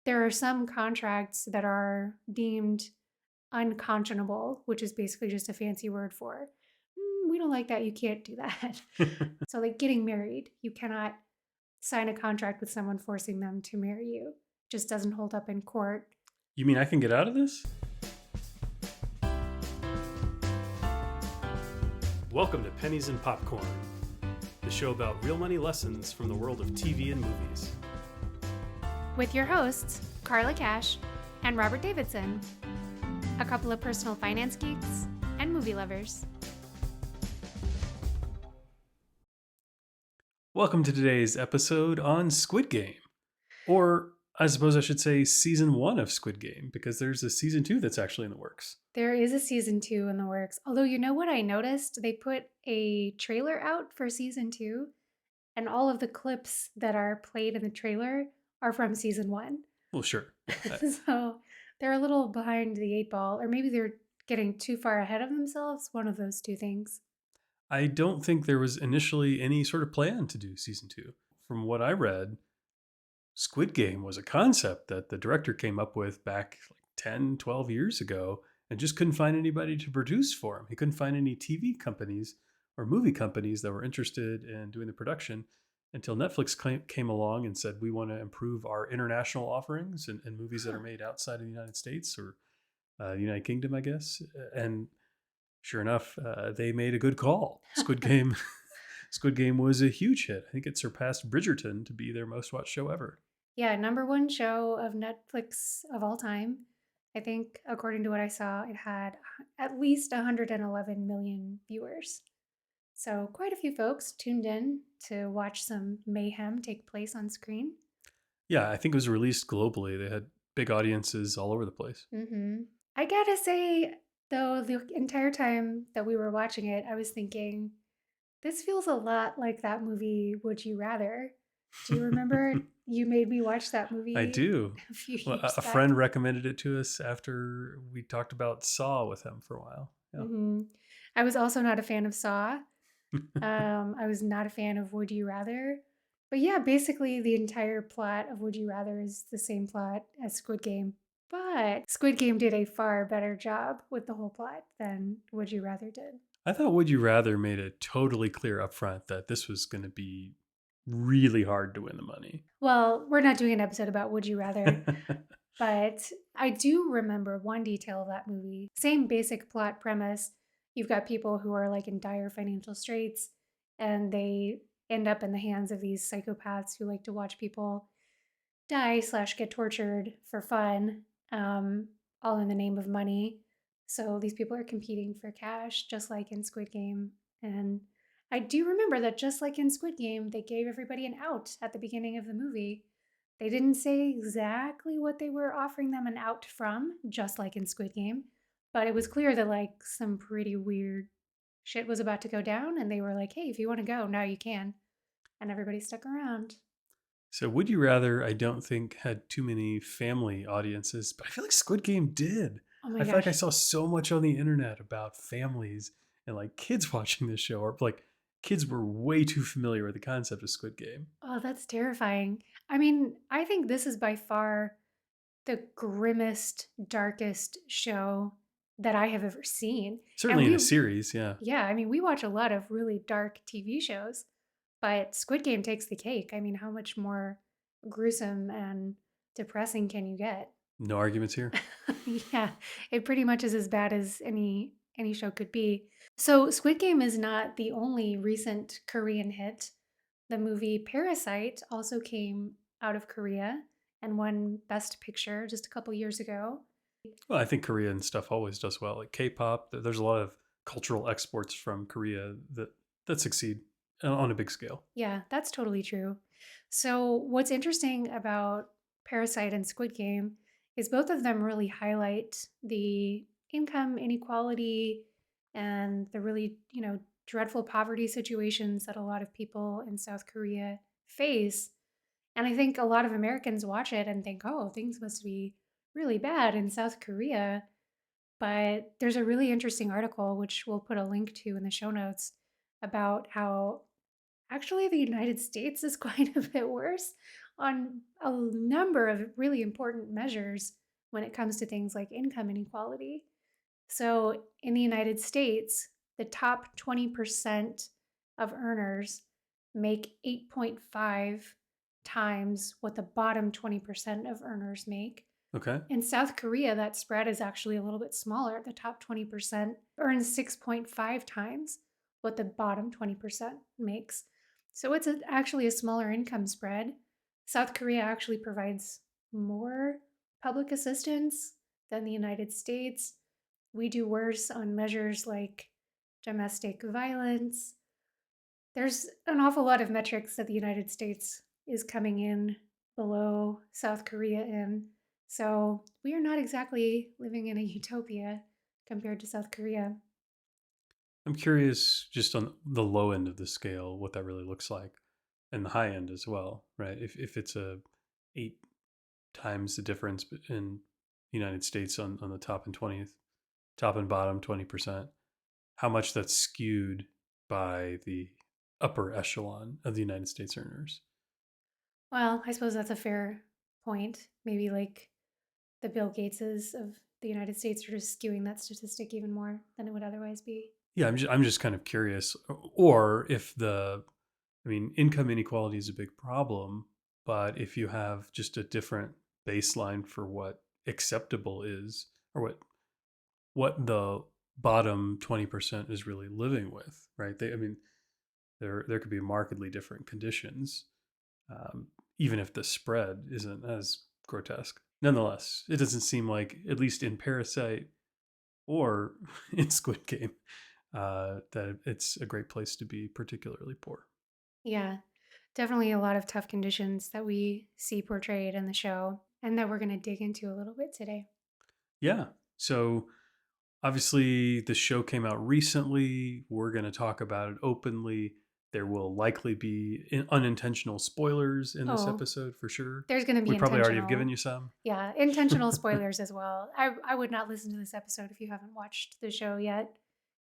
There are some contracts that are deemed unconscionable, which is basically just a fancy word for, we don't like that. You can't do that. So, like getting married, you cannot sign a contract with someone forcing them to marry you. Just doesn't hold up in court. You mean I can get out of this? Welcome to Pennies and Popcorn, the show about real money lessons from the world of TV and movies. With your hosts, Carla Cash and Robert Davidson, a couple of personal finance geeks and movie lovers. Welcome to today's episode on Squid Game. Or I suppose I should say season 1 of Squid Game, because there's a season 2 that's actually in the works. There is a season 2 in the works. Although, you know what I noticed? They put a trailer out for season 2, and all of the clips that are played in the trailer are from season 1. Well, sure. So they're a little behind the 8 ball, or maybe they're getting too far ahead of themselves. One of those two things. I don't think there was initially any sort of plan to do season 2. From what I read, Squid Game was a concept that the director came up with back like 10, 12 years ago and just couldn't find anybody to produce for him. He couldn't find any TV companies or movie companies that were interested in doing the production until Netflix came along and said, we want to improve our international offerings and movies that are made outside of the United States or the United Kingdom, I guess. And sure enough, they made a good call. Squid Game was a huge hit. I think it surpassed Bridgerton to be their most watched show ever. Yeah, number one show of Netflix of all time. I think, according to what I saw, it had at least 111 million viewers. So quite a few folks tuned in to watch some mayhem take place on screen. Yeah, I think it was released globally. They had big audiences all over the place. I gotta say, though, the entire time that we were watching it, I was thinking, this feels a lot like that movie, Would You Rather? Do you remember you made me watch that movie? I do. A few Well, years a back? friend recommended it to us after we talked about Saw with him for a while. Yeah. I was also not a fan of Saw. I was not a fan of Would You Rather. But yeah, basically the entire plot of Would You Rather is the same plot as Squid Game. But Squid Game did a far better job with the whole plot than Would You Rather did. I thought Would You Rather made it totally clear up front that this was going to be really hard to win the money. Well, we're not doing an episode about Would You Rather, but I do remember one detail of that movie. Same basic plot premise. You've got people who are like in dire financial straits and they end up in the hands of these psychopaths who like to watch people die/get tortured for fun, all in the name of money. So these people are competing for cash, just like in Squid Game. And I do remember that just like in Squid Game, they gave everybody an out at the beginning of the movie. They didn't say exactly what they were offering them an out from, just like in Squid Game, but it was clear that like some pretty weird shit was about to go down, and they were like, hey, if you want to go, now you can. And everybody stuck around. So Would You Rather, I don't think had too many family audiences, but I feel like Squid Game did. Oh my I gosh. feel like I saw so much on the internet about families and like kids watching this show, or like kids were way too familiar with the concept of Squid Game. Oh, that's terrifying. I mean, I think this is by far the grimmest, darkest show that I have ever seen. Certainly in a series, yeah. Yeah, I mean, we watch a lot of really dark TV shows, but Squid Game takes the cake. I mean, how much more gruesome and depressing can you get? No arguments here. Yeah, it pretty much is as bad as any show could be. So Squid Game is not the only recent Korean hit. The movie Parasite also came out of Korea and won Best Picture just a couple years ago. Well, I think Korean stuff always does well. Like K-pop, there's a lot of cultural exports from Korea that succeed on a big scale. Yeah, that's totally true. So what's interesting about Parasite and Squid Game is both of them really highlight the income inequality and the really, dreadful poverty situations that a lot of people in South Korea face. And I think a lot of Americans watch it and think, oh, things must be really bad in South Korea. But there's a really interesting article, which we'll put a link to in the show notes, about how actually the United States is quite a bit worse on a number of really important measures when it comes to things like income inequality. So, in the United States, the top 20% of earners make 8.5 times what the bottom 20% of earners make. Okay. In South Korea, that spread is actually a little bit smaller. The top 20% earns 6.5 times what the bottom 20% makes. So it's actually a smaller income spread. South Korea actually provides more public assistance than the United States. We do worse on measures like domestic violence. There's an awful lot of metrics that the United States is coming in below South Korea in. So we are not exactly living in a utopia compared to South Korea. I'm curious, just on the low end of the scale, what that really looks like, and the high end as well, right? If it's a 8 times the difference in the United States on the top and 20th, top and bottom 20%, how much that's skewed by the upper echelon of the United States earners. Well, I suppose that's a fair point. Maybe like the Bill Gateses of the United States are just skewing that statistic even more than it would otherwise be. Yeah, I'm just kind of curious, or if I mean, income inequality is a big problem, but if you have just a different baseline for what acceptable is, or what the bottom 20% is really living with, right? I mean, there could be markedly different conditions, um, even if the spread isn't as grotesque. Nonetheless, it doesn't seem like, at least in Parasite or in Squid Game, that it's a great place to be particularly poor. Yeah, definitely a lot of tough conditions that we see portrayed in the show and that we're going to dig into a little bit today. Yeah. So obviously, the show came out recently. We're going to talk about it openly. There will likely be unintentional spoilers in this Oh, episode for sure. there's going to be We probably already have given intentional. you some. Yeah, intentional spoilers as well. I would not listen to this episode if you haven't watched the show yet.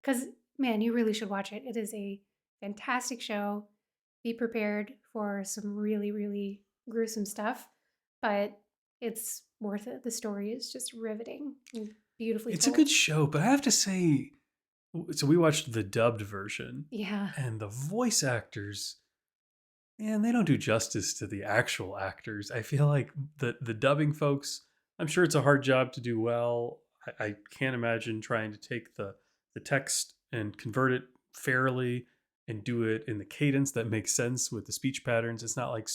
Because, man, you really should watch it. It is a fantastic show. Be prepared for some really, really gruesome stuff, but it's worth it. The story is just riveting and beautifully It's a told. good show, but I have to say, so we watched the dubbed version, Yeah. and the voice actors, man, they don't do justice to the actual actors. I feel like the dubbing folks, I'm sure it's a hard job to do well. I can't imagine trying to take the text and convert it fairly and do it in the cadence that makes sense with the speech patterns. It's not like,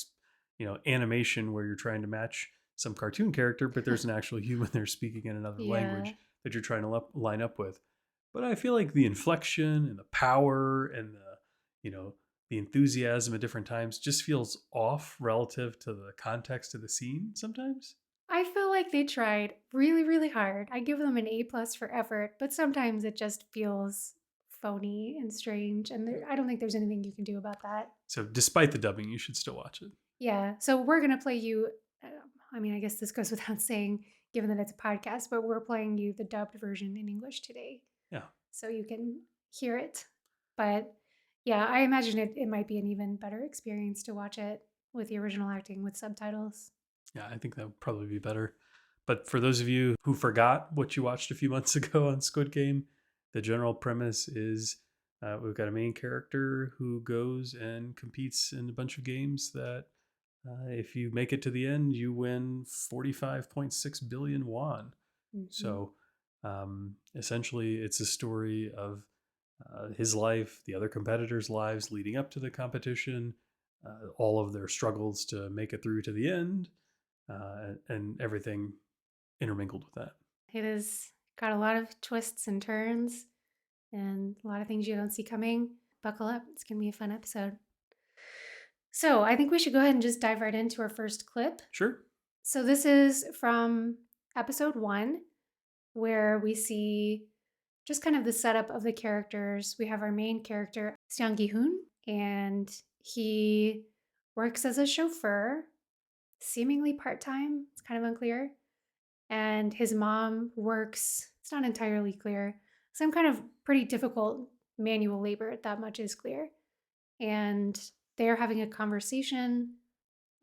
animation where you're trying to match some cartoon character, but there's an actual human there speaking in another Yeah. language that you're trying to line up with. But I feel like the inflection and the power and the enthusiasm at different times just feels off relative to the context of the scene sometimes. I feel like they tried really, really hard. I give them an A plus for effort, but sometimes it just feels phony and strange, and I don't think there's anything you can do about that. So despite the dubbing, you should still watch it. Yeah, so we're gonna play you. I mean, I guess this goes without saying, given that it's a podcast, but we're playing you the dubbed version in English today, Yeah. so you can hear it. But yeah, I imagine it might be an even better experience to watch it with the original acting with subtitles. Yeah, I think that would probably be better. But for those of you who forgot what you watched a few months ago on Squid Game, the general premise is we've got a main character who goes and competes in a bunch of games that if you make it to the end, you win 45.6 billion won. Hmm. So essentially, it's a story of his life, the other competitors' lives leading up to the competition, all of their struggles to make it through to the end, and everything intermingled with that. It has got a lot of twists and turns and a lot of things you don't see coming. Buckle up, it's gonna be a fun episode. So I think we should go ahead and just dive right into our first clip. Sure. So this is from episode 1, where we see just kind of the setup of the characters. We have our main character, Seong Gi-hoon, and he works as a chauffeur, seemingly part-time. It's kind of unclear. And his mom works, it's not entirely clear, some kind of pretty difficult manual labor, that much is clear. And they're having a conversation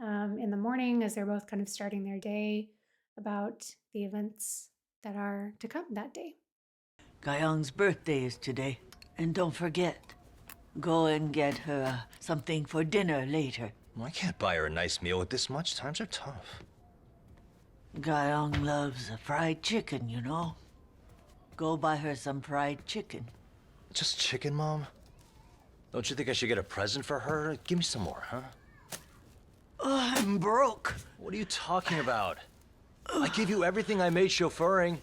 in the morning as they're both kind of starting their day about the events that are to come that day. Guyong's birthday is today. And don't forget, go and get her something for dinner later. Well, I can't buy her a nice meal with this much. Times are tough. Guyong loves a fried chicken, you know. Go buy her some fried chicken. Just chicken, Mom? Don't you think I should get a present for her? Give me some more, huh? Oh, I'm broke. What are you talking about? I gave you everything I made chauffeuring.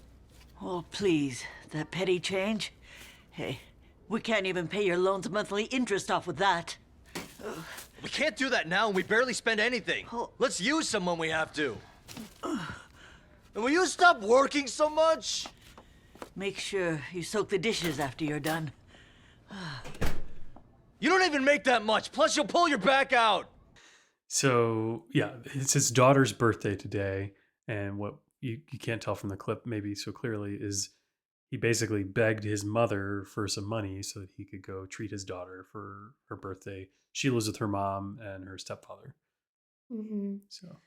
Oh, please, that petty change? Hey, we can't even pay your loan's monthly interest off with that. We can't do that now, and we barely spend anything. Oh. Let's use some when we have to. And will you stop working so much? Make sure you soak the dishes after you're done. You don't even make that much, plus you'll pull your back out. So, yeah, it's his daughter's birthday today. And what you can't tell from the clip maybe so clearly is he basically begged his mother for some money so that he could go treat his daughter for her birthday. She lives with her mom and her stepfather. Hmm. So,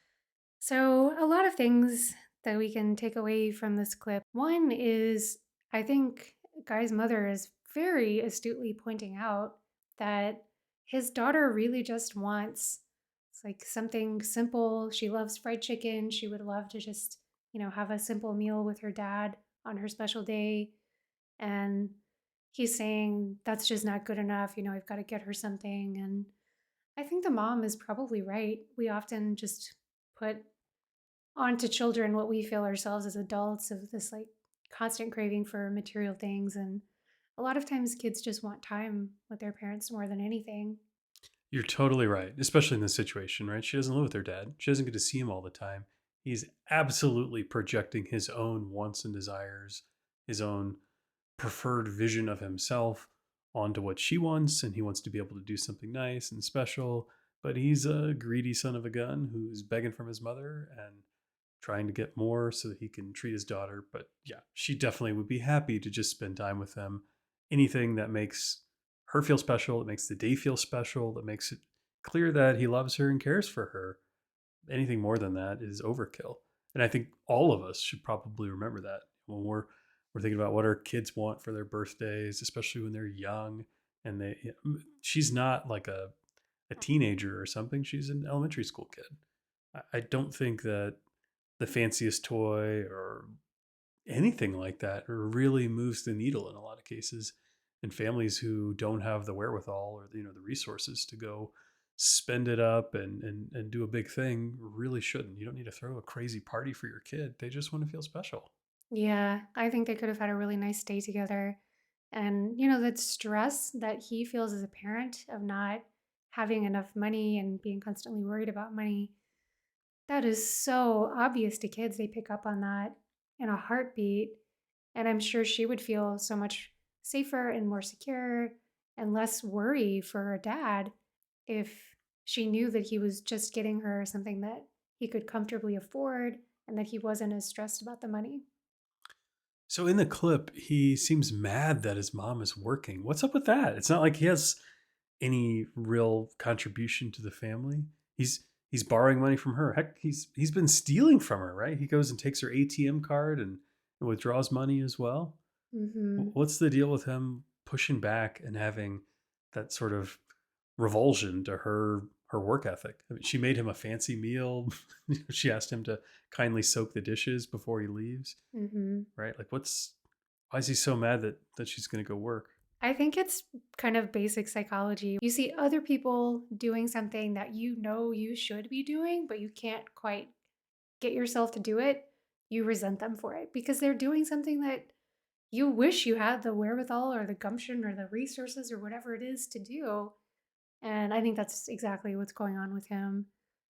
So, a lot of things that we can take away from this clip. One is, I think Guy's mother is very astutely pointing out that his daughter really just wants it's like something simple. She loves fried chicken. She would love to just, have a simple meal with her dad on her special day. And he's saying that's just not good enough. I've got to get her something. And I think the mom is probably right. We often just put onto children what we feel ourselves as adults of this like constant craving for material things. And a lot of times kids just want time with their parents more than anything. you're totally right, especially in this situation, right? She doesn't live with her dad. She doesn't get to see him all the time. He's absolutely projecting his own wants and desires, his own preferred vision of himself onto what she wants, and he wants to be able to do something nice and special. But he's a greedy son of a gun who's begging from his mother and trying to get more so that he can treat his daughter. But yeah, she definitely would be happy to just spend time with him. Anything that makes her feel special, that makes the day feel special, that makes it clear that he loves her and cares for her. Anything more than that is overkill. And I think all of us should probably remember that when we're thinking about what our kids want for their birthdays, especially when they're young. And she's not like a teenager or something. She's an elementary school kid. I don't think that the fanciest toy or anything like that really moves the needle in a lot of cases. And families who don't have the wherewithal or the resources to go spend it up and do a big thing really shouldn't. You don't need to throw a crazy party for your kid. They just want to feel special. Yeah, I think they could have had a really nice day together. And, that stress that he feels as a parent of not having enough money and being constantly worried about money, that is so obvious to kids. They pick up on that in a heartbeat. And I'm sure she would feel so much safer and more secure and less worry for her dad if she knew that he was just getting her something that he could comfortably afford and that he wasn't as stressed about the money. So in the clip, he seems mad that his mom is working. What's up with that? It's not like he has any real contribution to the family. He's borrowing money from her. Heck, he's been stealing from her, right? He goes and takes her ATM card and withdraws money as well. Hmm. What's the deal with him pushing back and having that sort of revulsion to her work ethic? I mean, she made him a fancy meal. She asked him to kindly soak the dishes before he leaves, Hmm. right? Like, why is he so mad that she's going to go work? I think it's kind of basic psychology. You see other people doing something that you should be doing, but you can't quite get yourself to do it. You resent them for it because they're doing something that you wish you had the wherewithal or the gumption or the resources or whatever it is to do. And I think that's exactly what's going on with him.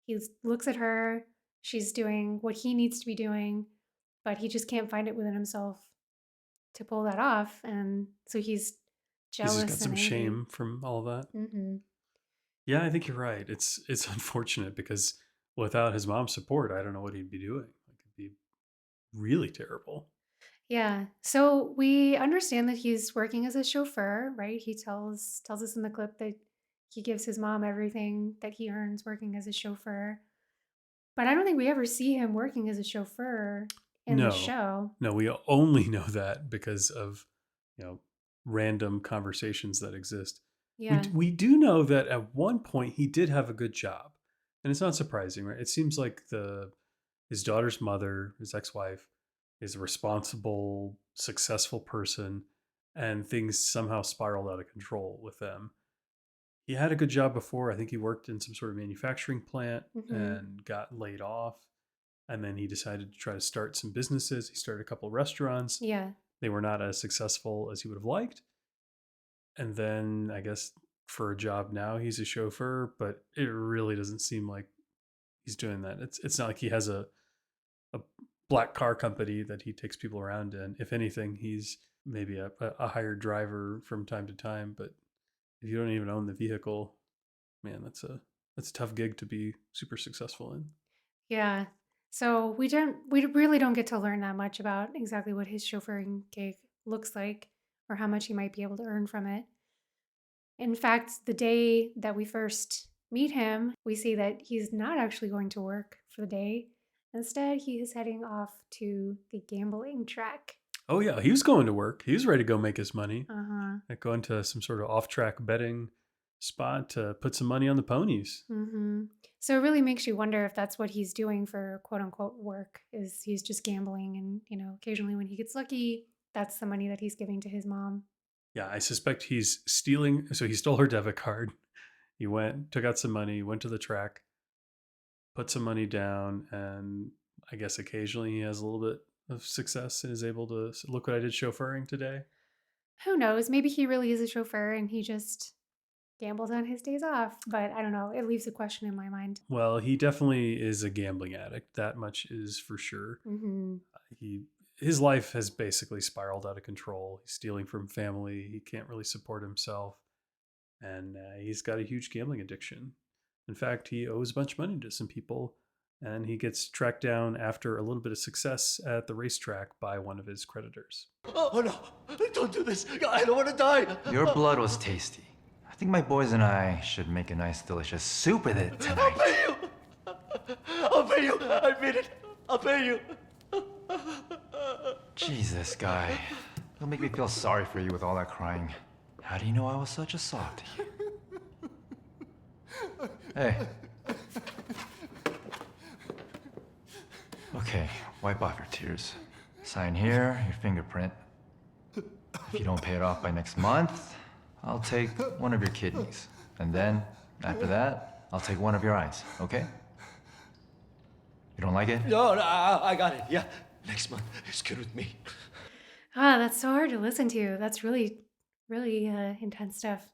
He looks at her, she's doing what he needs to be doing, but he just can't find it within himself to pull that off. And so he's He's just got jealous and some angry. shame from all that. Hmm. Yeah, I think you're right. It's unfortunate because without his mom's support, I don't know what he'd be doing. Like, it'd be really terrible. Yeah. So we understand that he's working as a chauffeur, right? He tells us in the clip that he gives his mom everything that he earns working as a chauffeur. But I don't think we ever see him working as a chauffeur in the No, show. no, we only know that because of, you know, random conversations that exist. Yeah. We do know that at one point he did have a good job, and it's not surprising, right? It seems like his daughter's mother, his ex-wife, is a responsible, successful person, and things somehow spiraled out of control with them. He had a good job before. I think he worked in some sort of manufacturing plant Hmm. and got laid off. And then he decided to try to start some businesses. He started a couple of restaurants. Yeah. They were not as successful as he would have liked. And then I guess for a job now, he's a chauffeur, but it really doesn't seem like he's doing that. It's not like he has a black car company that he takes people around in. If anything, he's maybe a hired driver from time to time. But if you don't even own the vehicle, man, that's a tough gig to be super successful in. Yeah. So we really don't get to learn that much about exactly what his chauffeuring gig looks like or how much he might be able to earn from it. In fact, the day that we first meet him, we see that he's not actually going to work for the day. Instead, he is heading off to the gambling track. Oh yeah, he was going to work. He was ready to go make his money. Uh-huh. Like going to some sort of off-track betting spot to put some money on the ponies. Mm-hmm. So it really makes you wonder if that's what he's doing for quote unquote work, is he's just gambling and, occasionally when he gets lucky, that's the money that he's giving to his mom. Yeah, I suspect he's stealing. So he stole her debit card. He went, took out some money, went to the track, put some money down, and I guess occasionally he has a little bit of success and is able to look what I did chauffeuring today. Who knows? Maybe he really is a chauffeur and he just gambles on his days off, but I don't know. It leaves a question in my mind. Well, he definitely is a gambling addict. That much is for sure. Mm-hmm. He his life has basically spiraled out of control. He's stealing from family. He can't really support himself, and he's got a huge gambling addiction. In fact, he owes a bunch of money to some people, and he gets tracked down after a little bit of success at the racetrack by one of his creditors. Oh no! Don't do this! I don't want to die! Your blood was tasty. I think my boys and I should make a nice, delicious soup with it I'll tonight. pay you! I'll pay you! I mean it! I'll pay you! Jesus, guy. You'll make me feel sorry for you with all that crying. How do you know I was such a softie? Hey. Okay, wipe off your tears. Sign here, your fingerprint. If you don't pay it off by next month, I'll take one of your kidneys. And then, after that, I'll take one of your eyes, okay? You don't like it? No, I got it. Yeah, next month is good with me. Ah, that's so hard to listen to. That's really, really intense stuff.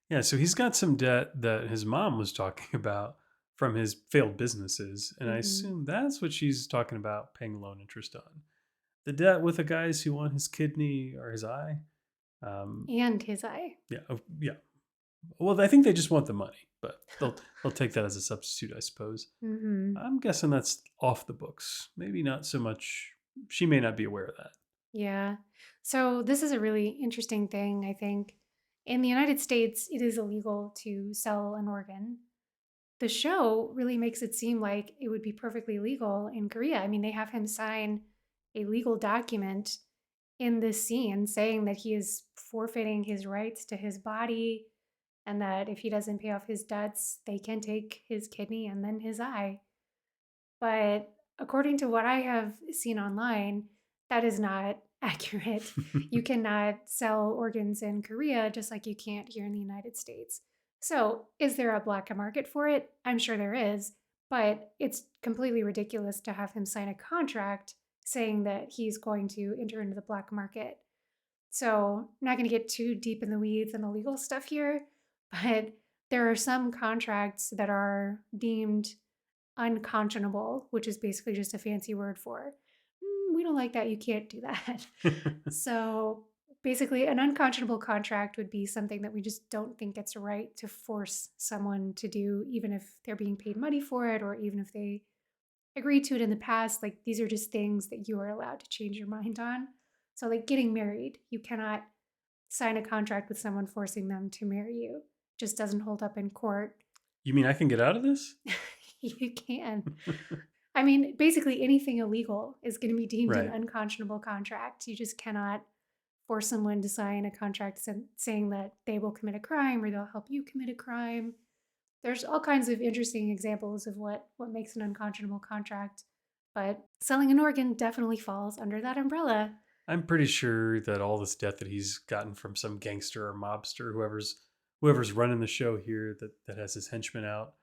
Yeah, so he's got some debt that his mom was talking about from his failed businesses, and I Mm-hmm. assume that's what she's talking about paying loan interest on. The debt with the guys who want his kidney or his eye. And his eye. Yeah. Well, I think they just want the money, but they'll take that as a substitute, I suppose. Mm-hmm. I'm guessing that's off the books. Maybe not so much. She may not be aware of that. Yeah. So this is a really interesting thing, I think. In the United States, it is illegal to sell an organ. The show really makes it seem like it would be perfectly legal in Korea. I mean, they have him sign a legal document in this scene saying that he is forfeiting his rights to his body and that if he doesn't pay off his debts, they can take his kidney and then his eye. But according to what I have seen online, that is not accurate. You cannot sell organs in Korea just like you can't here in the United States. So, is there a black market for it? I'm sure there is, but it's completely ridiculous to have him sign a contract saying that he's going to enter into the black market. So, I'm not going to get too deep in the weeds and the legal stuff here, but there are some contracts that are deemed unconscionable, which is basically just a fancy word for we don't like that. You can't do that. So basically, an unconscionable contract would be something that we just don't think it's right to force someone to do, even if they're being paid money for it or even if they agreed to it in the past. Like these are just things that you are allowed to change your mind on. So, like getting married, you cannot sign a contract with someone forcing them to marry you. just doesn't hold up in court. You mean I can get out of this? You can. I mean, basically anything illegal is going to be deemed an Right. unconscionable contract. You just cannot force someone to sign a contract saying that they will commit a crime or they'll help you commit a crime. There's all kinds of interesting examples of what makes an unconscionable contract, but selling an organ definitely falls under that umbrella. I'm pretty sure that all this debt that he's gotten from some gangster or mobster, whoever's running the show here, that has his henchmen out,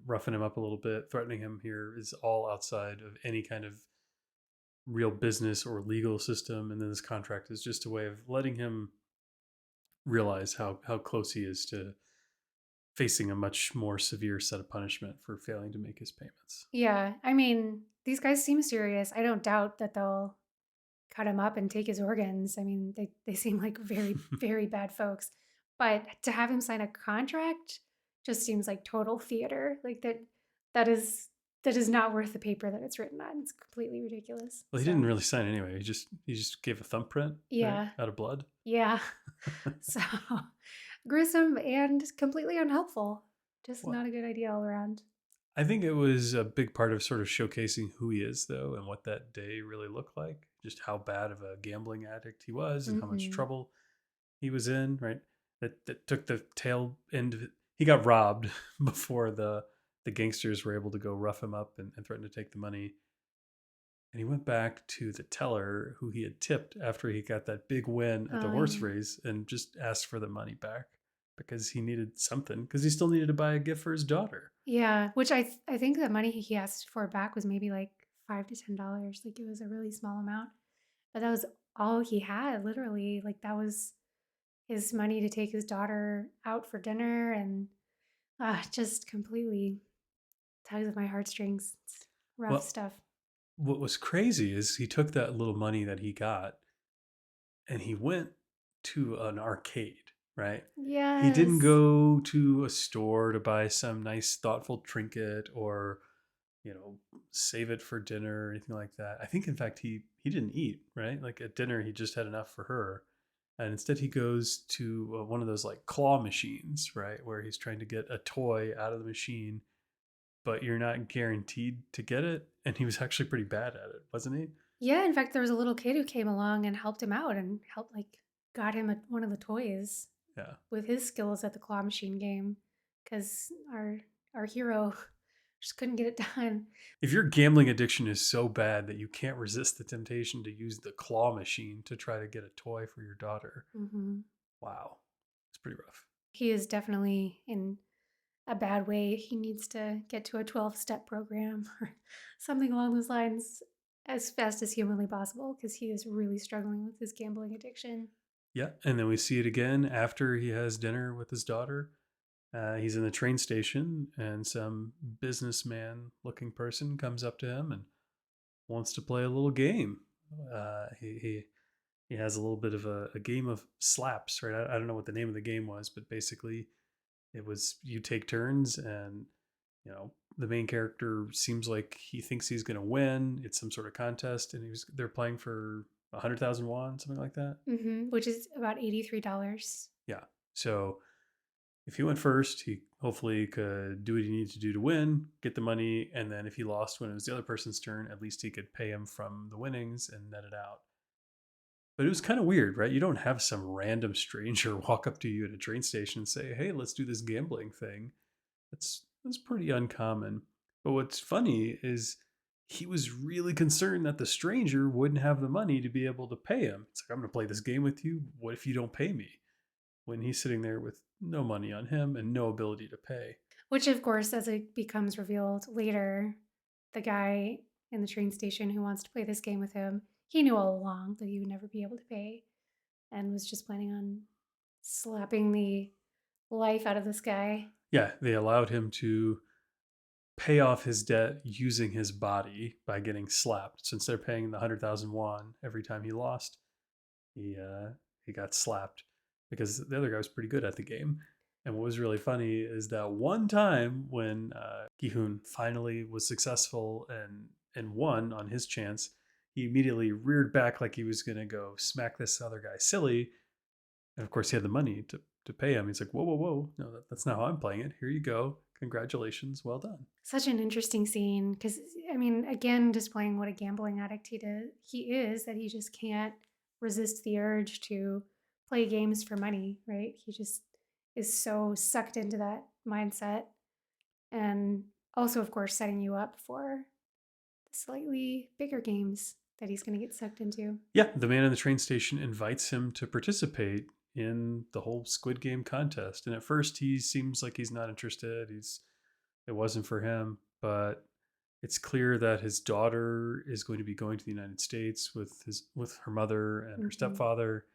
roughing him up a little bit, threatening him here, is all outside of any kind of real business or legal system. And then this contract is just a way of letting him realize how close he is to facing a much more severe set of punishment for failing to make his payments. Yeah, I mean, these guys seem serious. I don't doubt that they'll cut him up and take his organs. I mean, they seem like very, very bad folks. But to have him sign a contract just seems like total theater. Like that is not worth the paper that it's written on. It's completely ridiculous. Well, he So, didn't really sign anyway. He just gave a thumbprint, yeah. right, out of blood. Yeah. So gruesome and completely unhelpful. Just Well, not a good idea all around. I think it was a big part of sort of showcasing who he is, though, and what that day really looked like. Just how bad of a gambling addict he was, and how much Hmm. trouble he was in. Right, that took the tail end of it. He got robbed before the gangsters were able to go rough him up and threaten to take the money. And he went back to the teller who he had tipped after he got that big win at the Oh, horse yeah. race and just asked for the money back because he needed something, because he still needed to buy a gift for his daughter. Yeah, which I think the money he asked for back was maybe like $5 to $10. Like it was a really small amount, but that was all he had. Literally, like that was his money to take his daughter out for dinner, and just completely tugs at my heartstrings. It's rough Well, stuff. what was crazy is he took that little money that he got and he went to an arcade, right? He didn't Yes. go to a store to buy some nice, thoughtful trinket or, save it for dinner or anything like that. I think, in fact, he didn't eat, right? Like at dinner, he just had enough for her. And instead, he goes to one of those like claw machines, right? Where he's trying to get a toy out of the machine, but you're not guaranteed to get it. And he was actually pretty bad at it, wasn't he? Yeah, in fact, there was a little kid who came along and helped him out and helped like got him one of the toys Yeah. with his skills at the claw machine game because our hero just couldn't get it done. If your gambling addiction is so bad that you can't resist the temptation to use the claw machine to try to get a toy for your daughter, Hmm. wow, it's pretty rough. He is definitely in a bad way. He needs to get to a 12-step program or something along those lines as fast as humanly possible because he is really struggling with his gambling addiction. Yeah. And then we see it again after he has dinner with his daughter. He's in the train station, and some businessman looking person comes up to him and wants to play a little game. He has a little bit of a game of slaps, right? I don't know what the name of the game was, but basically it was you take turns, and the main character seems like he thinks he's going to win. It's some sort of contest, and they're playing for 100,000 won, something like that. Which is about $83. Yeah. So if he went first, he hopefully could do what he needed to do to win, get the money, and then if he lost when it was the other person's turn, at least he could pay him from the winnings and net it out. But it was kind of weird, right? You don't have some random stranger walk up to you at a train station and say, "Hey, let's do this gambling thing." That's pretty uncommon. But what's funny is he was really concerned that the stranger wouldn't have the money to be able to pay him. It's like, "I'm going to play this game with you. What if you don't pay me?" When he's sitting there with no money on him and no ability to pay. Which, of course, as it becomes revealed later, the guy in the train station who wants to play this game with him, he knew all along that he would never be able to pay and was just planning on slapping the life out of this guy. Yeah, they allowed him to pay off his debt using his body by getting slapped. Since they're paying the 100,000 won every time he lost, he got slapped because the other guy was pretty good at the game. And what was really funny is that one time when Gi-hun finally was successful and won on his chance, he immediately reared back like he was going to go smack this other guy silly. And of course, he had the money pay him. He's like, whoa, whoa, whoa. No, that's not how I'm playing it. Here you go. Congratulations. Well done. Such an interesting scene because, I mean, again, displaying what a gambling addict he is, that he just can't resist the urge to play games for money, right? He just is so sucked into that mindset. And also, of course, setting you up for the slightly bigger games that he's going to get sucked into. Yeah, the man in the train station invites him to participate in the whole Squid Game contest. And at first he seems like he's not interested. It wasn't for him, but it's clear that his daughter is going to be going to the United States with her mother and her Mhm. stepfather,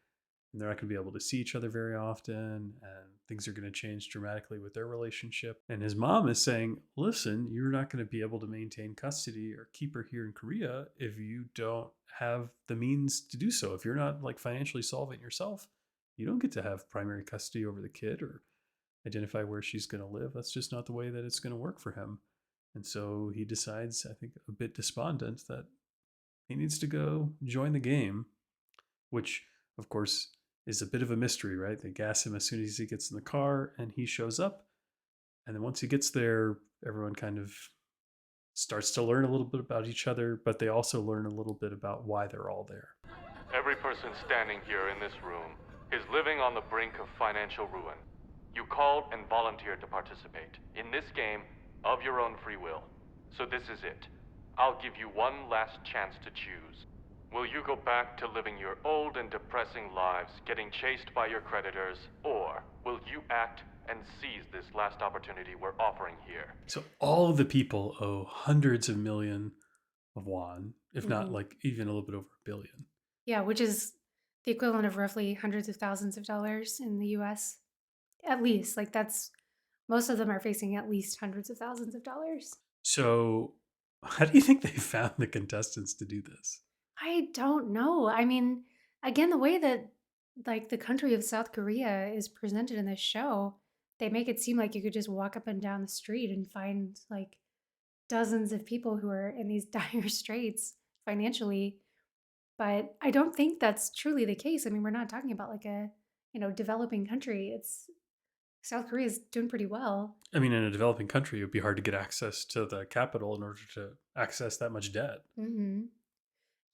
and they're not going to be able to see each other very often, and things are going to change dramatically with their relationship. And his mom is saying, listen, you're not going to be able to maintain custody or keep her here in Korea if you don't have the means to do so. If you're not like financially solvent yourself, you don't get to have primary custody over the kid or identify where she's going to live. That's just not the way that it's going to work for him. And so he decides, I think a bit despondent, that he needs to go join the game, which of course is a bit of a mystery, right? They gas him as soon as he gets in the car and he shows up. And then once he gets there, everyone kind of starts to learn a little bit about each other, but they also learn a little bit about why they're all there. Every person standing here in this room is living on the brink of financial ruin. You called and volunteered to participate in this game of your own free will. So this is it. I'll give you one last chance to choose. Will you go back to living your old and depressing lives, getting chased by your creditors, or will you act and seize this last opportunity we're offering here? So all of the people owe hundreds of million of won, if not Mhm. like even a little bit over a billion. Yeah, which is the equivalent of roughly hundreds of thousands of dollars in the US. At least, like that's most of them are facing at least hundreds of thousands of dollars. So how do you think they found the contestants to do this? I don't know. I mean, again, the way that like the country of South Korea is presented in this show, they make it seem like you could just walk up and down the street and find like dozens of people who are in these dire straits financially. But I don't think that's truly the case. I mean, we're not talking about like a, developing country. It's South Korea is doing pretty well. I mean, in a developing country, it would be hard to get access to the capital in order to access that much debt. Hmm.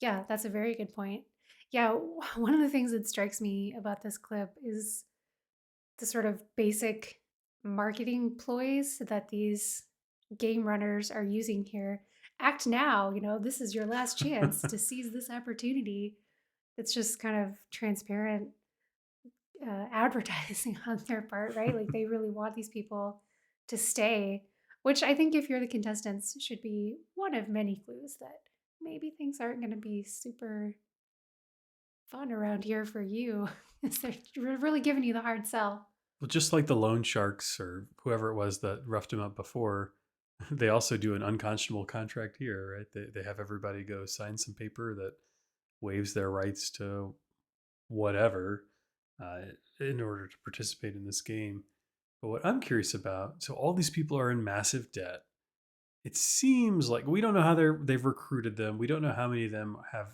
Yeah, that's a very good point. Yeah, one of the things that strikes me about this clip is the sort of basic marketing ploys that these game runners are using here. Act now, this is your last chance to seize this opportunity. It's just kind of transparent advertising on their part, right? Like they really want these people to stay, which I think if you're the contestants should be one of many clues that maybe things aren't going to be super fun around here for you. They're really giving you the hard sell. Well, just like the loan sharks or whoever it was that roughed him up before, they also do an unconscionable contract here, right? They have everybody go sign some paper that waives their rights to whatever uh, in order to participate in this game. But what I'm curious about, so all these people are in massive debt. It seems like we don't know how they've recruited them. We don't know how many of them have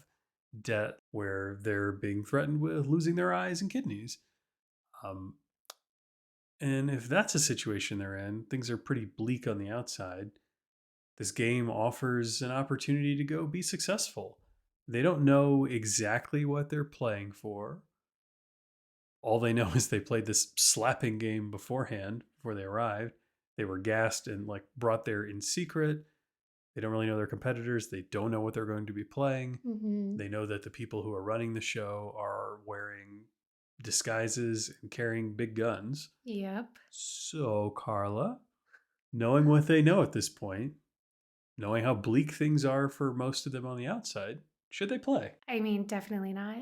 debt where they're being threatened with losing their eyes and kidneys. Um, and if that's a situation they're in, things are pretty bleak on the outside. This game offers an opportunity to go be successful. They don't know exactly what they're playing for. All they know is they played this slapping game beforehand before they arrived. They were gassed and like brought there in secret. They don't really know their competitors. They don't know what they're going to be playing. Mm-hmm. They know that the people who are running the show are wearing disguises and carrying big guns. Yep. So, Carla, knowing what they know at this point, knowing how bleak things are for most of them on the outside, should they play? I mean, definitely not.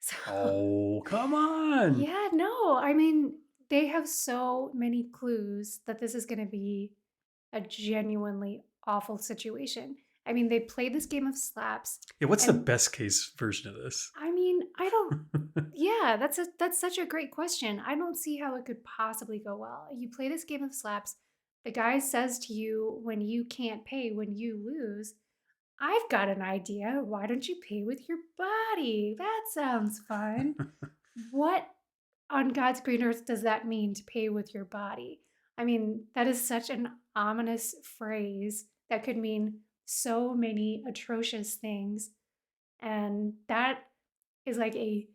So, Oh, come on. yeah, no. I mean, they have so many clues that this is going to be a genuinely awful situation. I mean, they played this game of slaps. Yeah, what's the And- best case version of this? I mean, I don't. Yeah, that's such a great question. I don't see how it could possibly go well. You play this game of slaps. The guy says to you when you can't pay, when you lose, I've got an idea. Why don't you pay with your body? That sounds fun. What on God's green earth does that mean to pay with your body? I mean, that is such an ominous phrase that could mean so many atrocious things. And that is like a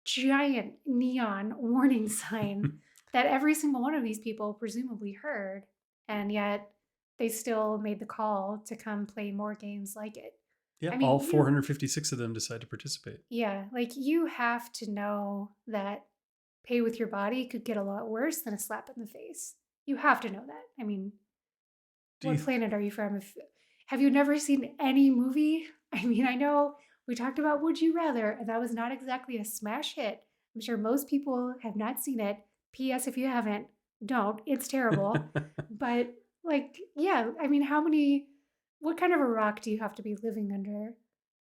giant neon warning sign that every single one of these people presumably heard. And yet they still made the call to come play more games like it. Yeah, I all mean, 456 of them decide to participate. yeah, like you have to know that pay with your body could get a lot worse than a slap in the face. You have to know that. I mean, Do what you planet are you from? Have you never seen any movie? I mean, I know we talked about Would You Rather, and that was not exactly a smash hit. I'm sure most people have not seen it. P.S. If you haven't, don't. It's terrible. But, like, yeah, I mean, what kind of a rock do you have to be living under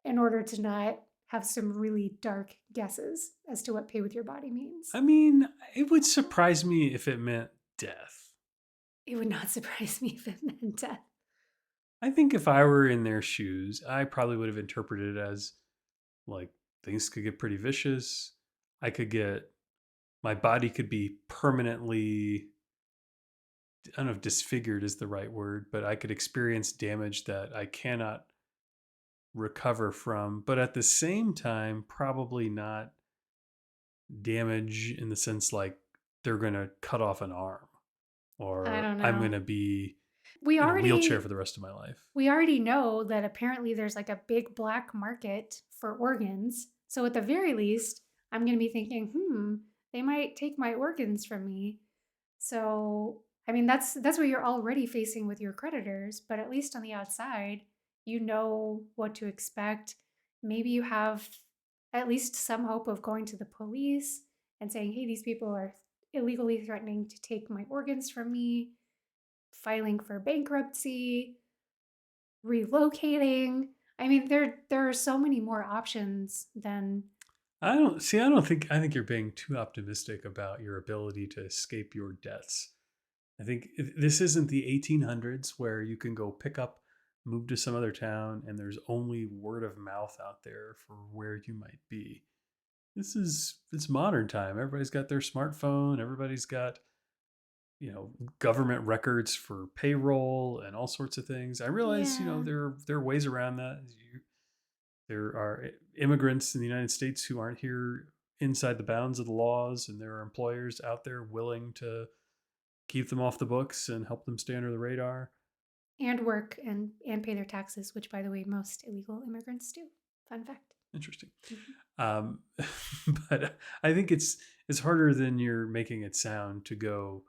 in order to not have some really dark guesses as to what pay with your body means? I mean, it would surprise me if it meant death. It would not surprise me if it meant death. I think if I were in their shoes, I probably would have interpreted it as like things could get pretty vicious. My body could be permanently, I don't know if disfigured is the right word, but I could experience damage that I cannot recover from. But at the same time, probably not damage in the sense like they're going to cut off an arm or I don't I'm going know. to be We in a wheelchair already for the rest of my life. we already know that apparently there's like a big black market for organs. So at the very least, I'm going to be thinking, they might take my organs from me. So, I mean, that's what you're already facing with your creditors, but at least on the outside, you know what to expect. Maybe you have at least some hope of going to the police and saying, "Hey, these people are illegally threatening to take my organs from me," filing for bankruptcy, relocating. I mean, there are so many more options than I think you're being too optimistic about your ability to escape your debts. I think this isn't the 1800s where you can go move to some other town, and there's only word of mouth out there for where you might be. It's modern time. Everybody's got their smartphone. Everybody's got, government records for payroll and all sorts of things. I realize, yeah. there are ways around that. There are immigrants in the United States who aren't here inside the bounds of the laws, and there are employers out there willing to keep them off the books and help them stay under the radar. And work and pay their taxes, which by the way, most illegal immigrants do. Fun fact. Interesting. Mhm. Um, but I think it's harder than you're making it sound to go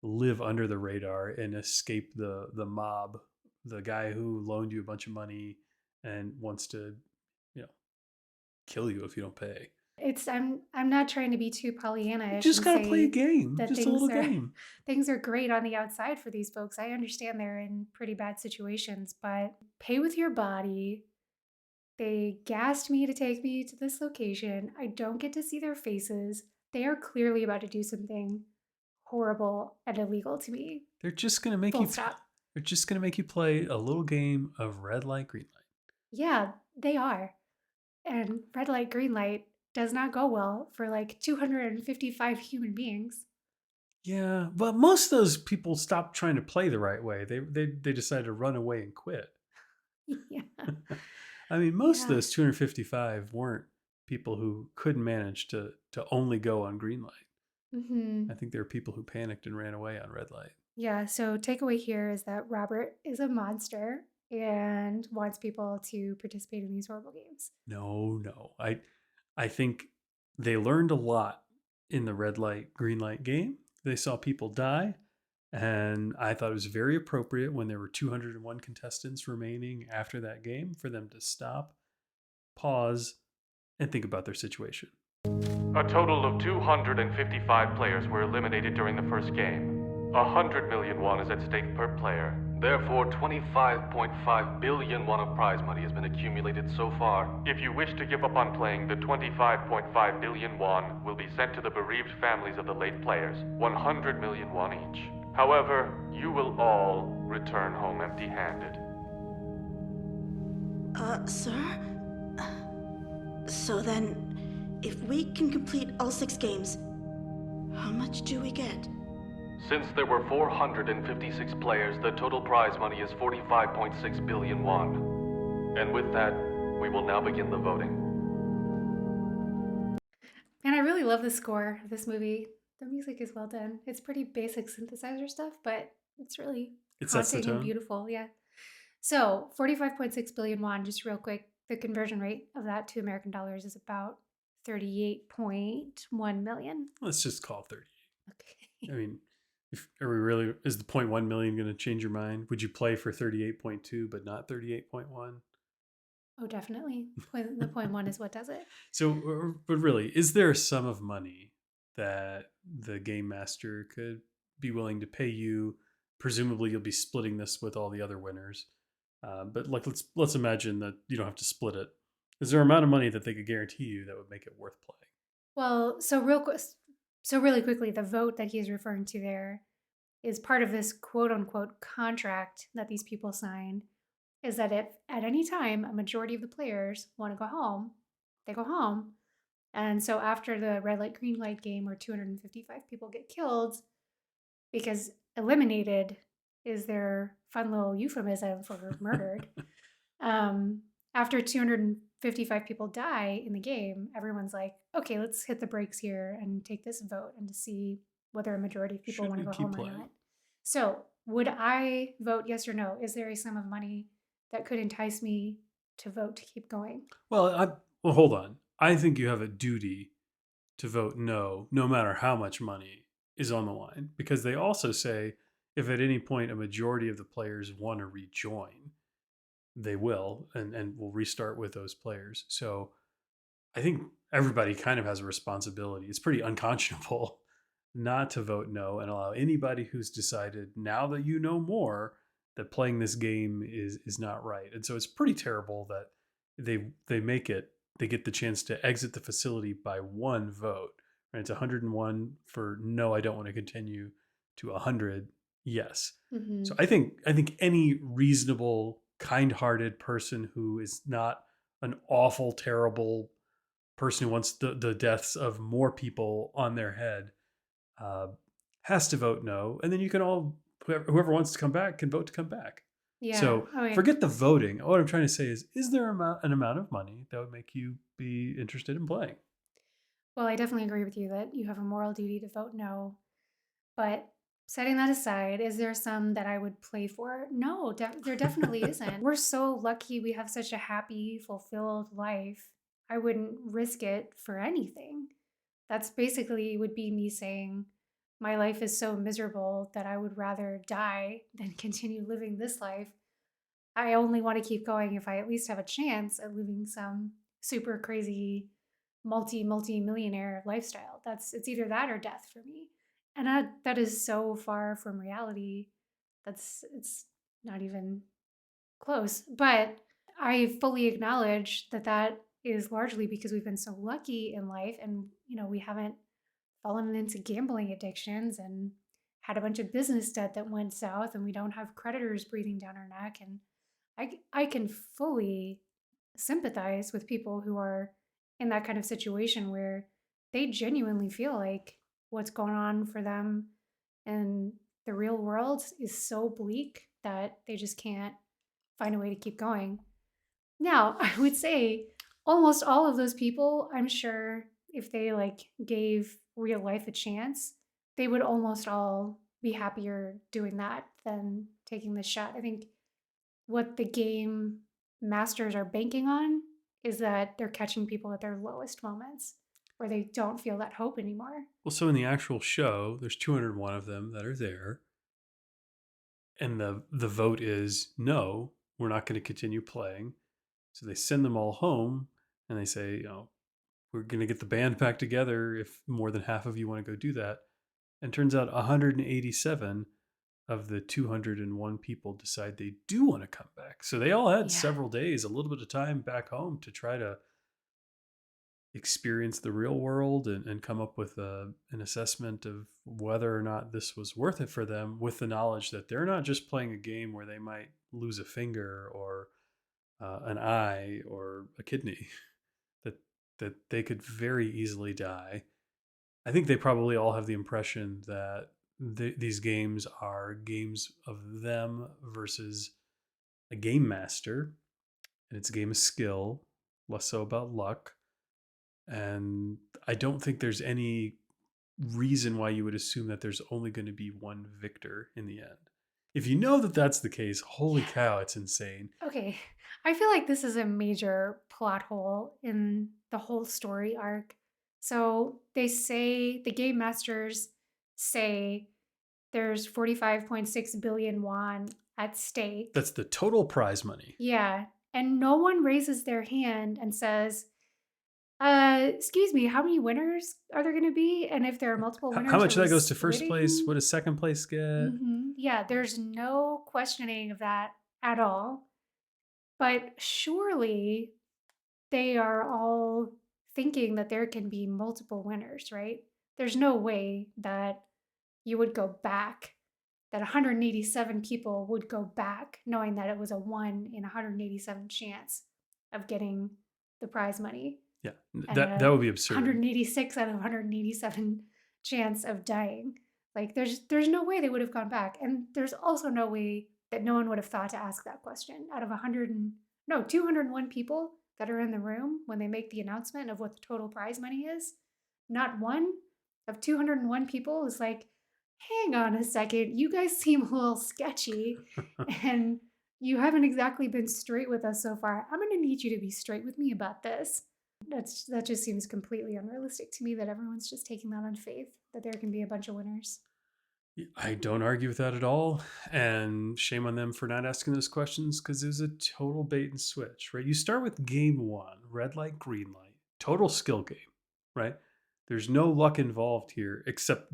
live under the radar and escape the mob, the guy who loaned you a bunch of money and wants to, you know, kill you if you don't pay. I'm not trying to be too You Pollyanna-ish just and gotta play a say game, that just a little things are game. things are great on the outside for these folks. I understand they're in pretty bad situations, but pay with your body. They gassed me to take me to this location. I don't get to see their faces. They are clearly about to do something horrible and illegal to me. They're just gonna make Full you. stop. They're just gonna make you play a little game of red light, green light. Yeah, they are. And red light, green light does not go well for like 255 human beings. Yeah, but most of those people stopped trying to play the right way. They decided to run away and quit. Yeah. I mean, most of Yeah. those 255 weren't people who couldn't manage to only go on green light. I Hmm. think there are people who panicked and ran away on red light. Yeah. So, takeaway here is that Robert is a monster and wants people to participate in these horrible games. No. I think they learned a lot in the red light, green light game. They saw people die, and I thought it was very appropriate when there were 201 contestants remaining after that game for them to stop, pause, and think about their situation. A total of 255 players were eliminated during the first game. 100 million won is at stake per player. Therefore, 25.5 billion won of prize money has been accumulated so far. If you wish to give up on playing, the 25.5 billion won will be sent to the bereaved families of the late players, 100 million won each. However, you will all return home empty-handed. Sir? So then, if we can complete all 6 games, How much do we get? Since there were 456 players, the total prize money is 45.6 billion won. And with that, we will now begin the voting. And I really love the score of this movie. The music is well done. It's pretty basic synthesizer stuff, but it's really It sets the haunting and tone. beautiful. Yeah. So 45.6 billion won, just real quick, the conversion rate of that to American dollars is about 38.1 million. Let's just call it 38. Okay. I mean, is the 0.1 million going to change your mind? Would you play for 38.2 but not 38.1? Oh, definitely. The point one is what does it. So, but really, is there a sum of money that the game master could be willing to pay you? Presumably, you'll be splitting this with all the other winners. But like, let's imagine that you don't have to split it. Is there an amount of money that they could guarantee you that would make it worth playing? Well, so really quickly, the vote that he's referring to there is part of this quote unquote contract that these people signed, is that if at any time a majority of the players want to go home, they go home. And so after the red light, green light game where 255 people get killed, because eliminated is their fun little euphemism for murdered. After 255 people die in the game, everyone's like, okay, let's hit the brakes here and take this vote and to see whether a majority of people Should want to we go keep home playing? or not. So would I vote yes or no? Is there a sum of money that could entice me to vote to keep going? Well, hold on. I think you have a duty to vote no, no matter how much money is on the line, because they also say if at any point a majority of the players want to rejoin, they will, and will restart with those players. So I think everybody kind of has a responsibility. It's pretty unconscionable not to vote no and allow anybody who's decided now that you know more that playing this game is not right. And so it's pretty terrible that they get the chance to exit the facility by one vote. Right? It's 101 for no, I don't want to continue, to 100 yes. Mm-hmm. So I think any reasonable, kind-hearted person who is not an awful, terrible person who wants the deaths of more people on their head has to vote no, and then you can all, whoever wants to come back can vote to come back. Yeah. So I mean, forget the voting. What I'm trying to say is there an amount of money that would make you be interested in playing? well, I definitely agree with you that you have a moral duty to vote no. But setting that aside, is there some that I would play for? No, there definitely isn't. We're so lucky we have such a happy, fulfilled life. I wouldn't risk it for anything. That's basically would be me saying, my life is so miserable that I would rather die than continue living this life. I only want to keep going if I at least have a chance at living some super crazy multi millionaire lifestyle. It's either that or death for me. And that is so far from reality. It's not even close. But I fully acknowledge that is largely because we've been so lucky in life, and we haven't fallen into gambling addictions and had a bunch of business debt that went south, and we don't have creditors breathing down our neck. And I can fully sympathize with people who are in that kind of situation where they genuinely feel like what's going on for them in the real world is so bleak that they just can't find a way to keep going. Now, I would say almost all of those people, I'm sure if they gave real life a chance, they would almost all be happier doing that than taking this shot. I think what the game masters are banking on is that they're catching people at their lowest moments where they don't feel that hope anymore. Well, so in the actual show, there's 201 of them that are there, and the vote is no, we're not going to continue playing. So they send them all home, and they say, we're going to get the band back together if more than half of you want to go do that. And turns out 187 of the 201 people decide they do want to come back. So they all had several days, a little bit of time back home to try to experience the real world and come up with an assessment of whether or not this was worth it for them, with the knowledge that they're not just playing a game where they might lose a finger or an eye or a kidney, that they could very easily die. I think they probably all have the impression that these games are games of them versus a game master, and it's a game of skill, less so about luck. And I don't think there's any reason why you would assume that there's only going to be one victor in the end. If you know that that's the case, holy cow, it's insane. Okay. I feel like this is a major plot hole in the whole story arc. So they say, the game masters say there's 45.6 billion won at stake. That's the total prize money. Yeah. And no one raises their hand and says, excuse me, how many winners are there going to be? And if there are multiple winners, How much are of we that goes to first place? splitting? What does second place get? Yeah, there's no questioning of that at all. But surely they are all thinking that there can be multiple winners, right? There's no way that you would go back, that 187 people would go back knowing that it was a 1 in 187 chance of getting the prize money. Yeah, And that would be absurd. 186 out of 187 chance of dying. Like there's no way they would have gone back, and there's also no way that no one would have thought to ask that question. Out of 201 people that are in the room when they make the announcement of what the total prize money is, not one of 201 people is like, hang on a second, you guys seem a little sketchy, and you haven't exactly been straight with us so far. I'm going to need you to be straight with me about this. That just seems completely unrealistic to me, that everyone's just taking that on faith that there can be a bunch of winners. I don't argue with that at all. And shame on them for not asking those questions, because it was a total bait and switch, right? You start with game one, red light, green light, total skill game, right? There's no luck involved here, except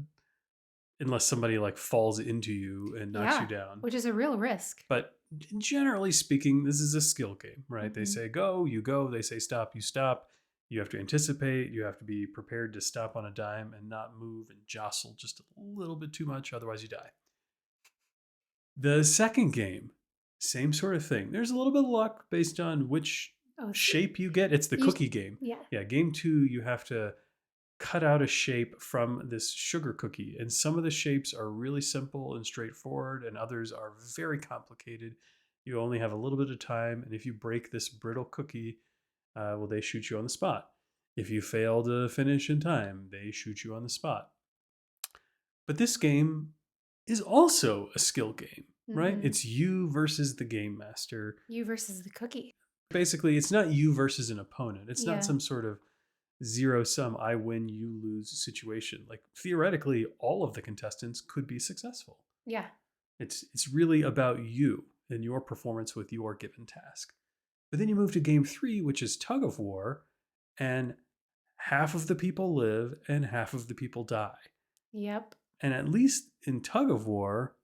unless somebody like falls into you and knocks you down, which is a real risk. But generally speaking, this is a skill game, right? They say go, you go. They say stop, you stop. You have to anticipate. You have to be prepared to stop on a dime and not move and jostle just a little bit too much. Otherwise, you die. The second game, same sort of thing. There's a little bit of luck based on which shape you get. It's the cookie game. Yeah. Game two, you have to cut out a shape from this sugar cookie. And some of the shapes are really simple and straightforward, and others are very complicated. You only have a little bit of time. And if you break this brittle cookie, well, they shoot you on the spot. If you fail to finish in time, they shoot you on the spot. But this game is also a skill game, right? It's you versus the game master. You versus the cookie. Basically, it's not you versus an opponent. It's not some sort of zero sum, I win, you lose situation. Like theoretically, all of the contestants could be successful. Yeah. It's really about you and your performance with your given task. But then you move to game three, which is Tug of War, and half of the people live and half of the people die. Yep. And at least in Tug of War,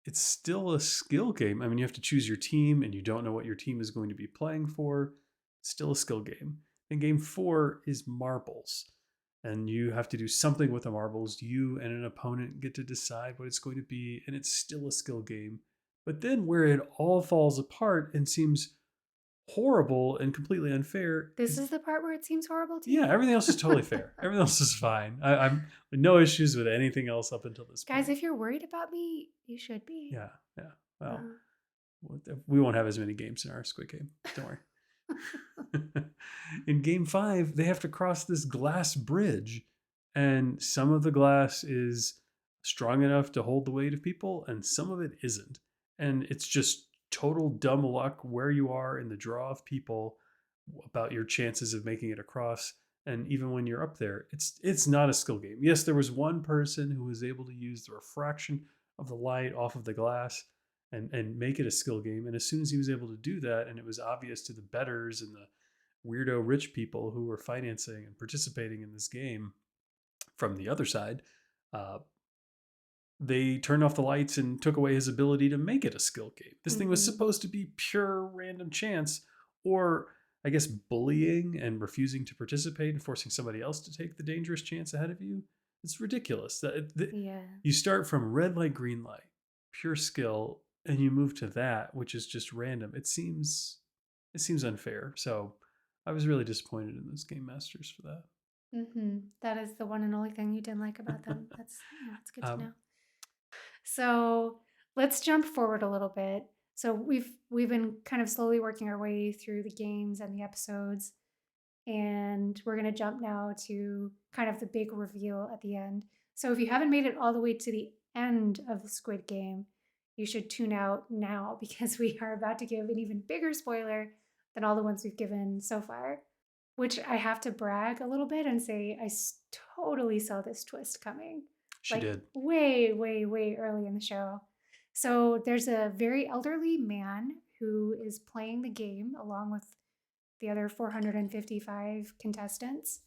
it's still a skill game. I mean, you have to choose your team, and you don't know what your team is going to be playing for. It's still a skill game. And game four is marbles. And you have to do something with the marbles. You and an opponent get to decide what it's going to be, and it's still a skill game. But then where it all falls apart and seems horrible and completely unfair. This is the part where it seems horrible to you? Yeah, everything else is totally fair. Everything else is fine. I'm no issues with anything else up until this point. Guys, if you're worried about me, you should be. Yeah. Well, we won't have as many games in our Squid Game. Don't worry. In game five, they have to cross this glass bridge, and some of the glass is strong enough to hold the weight of people, and some of it isn't. And it's just total dumb luck where you are in the draw of people about your chances of making it across. And even when you're up there, it's not a skill game. Yes, there was one person who was able to use the refraction of the light off of the glass and make it a skill game. And as soon as he was able to do that, and it was obvious to the bettors and the weirdo rich people who were financing and participating in this game from the other side, they turned off the lights and took away his ability to make it a skill game. This thing was supposed to be pure random chance, or I guess bullying and refusing to participate and forcing somebody else to take the dangerous chance ahead of you. It's ridiculous. You start from red light, green light, pure skill, and you move to that, which is just random. It seems unfair. So I was really disappointed in those game masters for that. That is the one and only thing you didn't like about them. That's good to Um, know. So let's jump forward a little bit. So we've been kind of slowly working our way through the games and the episodes, and we're gonna jump now to kind of the big reveal at the end. So if you haven't made it all the way to the end of the Squid Game, you should tune out now because we are about to give an even bigger spoiler than all the ones we've given so far. Which I have to brag a little bit and say totally saw this twist coming, she like did. way, way, way early in the show. So there's a very elderly man who is playing the game along with the other 455 contestants.